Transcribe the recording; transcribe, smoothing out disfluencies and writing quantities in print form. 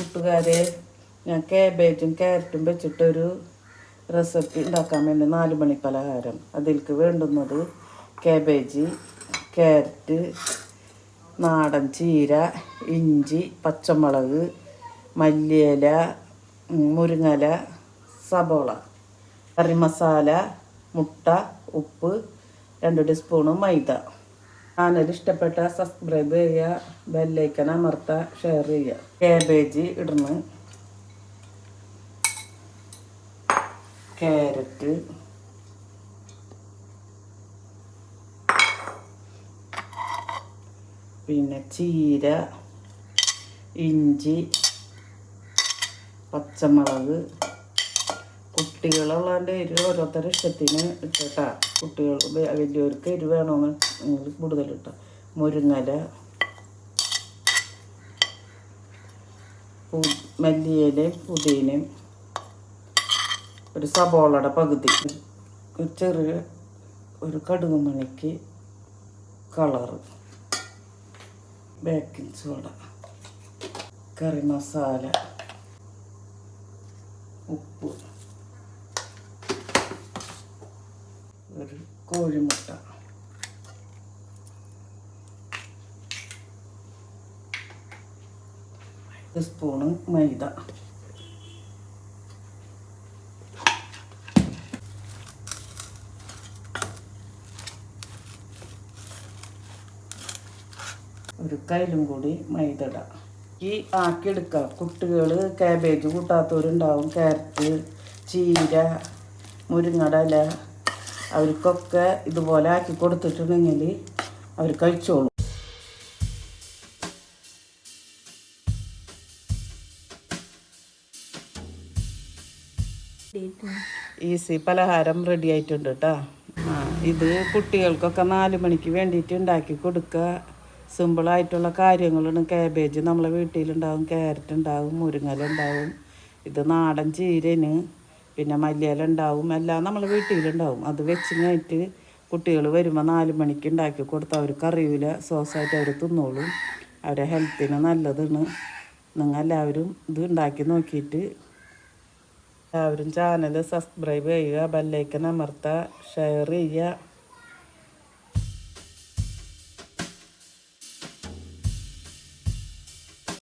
കൂട്ടുകാരെ, ഞാൻ കാബേജും ക്യാരറ്റും വെച്ചിട്ടൊരു റെസിപ്പി ഉണ്ടാക്കാൻ വേണ്ടി 4 മണി പലഹാരം. അതിലേക്ക് വേണ്ടുന്നത് കാബേജ്, ക്യാരറ്റ്, നാടൻ ചീര, ഇഞ്ചി, പച്ചമുളക്, മല്ലിയില, മുരിങ്ങയില, സബോള, കറി മസാല, മുട്ട, ഉപ്പ്, 2 ടീസ്പൂണ് മൈദ. ചാനൽ ഇഷ്ടപ്പെട്ട സബ്സ്ക്രൈബ് ചെയ്യുക, ബെല്ലൈക്കൺ അമർത്തുക, ഷെയർ ചെയ്യുക. കാബേജ് ഇടുന്നു, ക്യാരറ്റ്, പിന്നെ ചീര, ഇഞ്ചി, പച്ചമുളക്. കുട്ടികളുള്ളതിൻ്റെ എരിവ് ഓരോരുത്തരുടെ ഇഷ്ടത്തിന് ഇട്ടാ. കുട്ടികൾ വലിയവർക്ക് എരിവ് വേണമെന്ന് നിങ്ങൾ കൂടുതലിട്ട. മുരിങ്ങയില, മല്ലിയിലയും പുതിനയും, ഒരു സബോളയുടെ പകുതി, ചെറിയ ഒരു കടുക് മണിക്ക് കളറ്, ബേക്കിംഗ് സോഡ, കറി മസാല, ഉപ്പ്, ഒരു കോഴിമുട്ട, സ്പൂണ് മൈദ. ഒരു കയ്യിലും കൂടി മൈദ ഇടാം. ഈ ആക്കിയെടുക്കുക. കുട്ടികൾ കാബേജ് കൂട്ടാത്തവരുണ്ടാവും. ക്യാരറ്റ്, ചീര, മുരിങ്ങയുടെ ഇല, അവർക്കൊക്കെ ഇതുപോലെ ആക്കി കൊടുത്തിട്ടുണ്ടെങ്കിൽ അവർ കഴിച്ചോളും. ഈസി പലഹാരം റെഡി ആയിട്ടുണ്ട് കേട്ടോ. ഇത് കുട്ടികൾക്കൊക്കെ 4 മണിക്ക് വേണ്ടിയിട്ട് ഉണ്ടാക്കി കൊടുക്കുക. സിമ്പിളായിട്ടുള്ള കാര്യങ്ങളാണ്. കാബേജ് നമ്മളെ വീട്ടിലുണ്ടാവും, ക്യാരറ്റ് ഉണ്ടാവും, മുരിങ്ങയില ഉണ്ടാവും, ഇത് നാടൻ ചീരന്, പിന്നെ മല്ലിയില ഉണ്ടാവും, എല്ലാം നമ്മളെ വീട്ടിലുണ്ടാവും. അത് വെച്ച് കഴിഞ്ഞിട്ട് കുട്ടികൾ വരുമ്പോൾ 4 മണിക്ക് ഉണ്ടാക്കി കൊടുത്താൽ അവർക്ക് അറിയില്ല, സോസായിട്ട് അവർ തിന്നോളും. അവരുടെ ഹെൽത്തിന് നല്ലതാണ്. നിങ്ങൾ എല്ലാവരും ഇത് ഉണ്ടാക്കി നോക്കിയിട്ട് എല്ലാവരും ചാനൽ സബ്സ്ക്രൈബ് ചെയ്യുക, ബെല്ലൈക്കൺ അമർത്തുക, ഷെയർ ചെയ്യുക.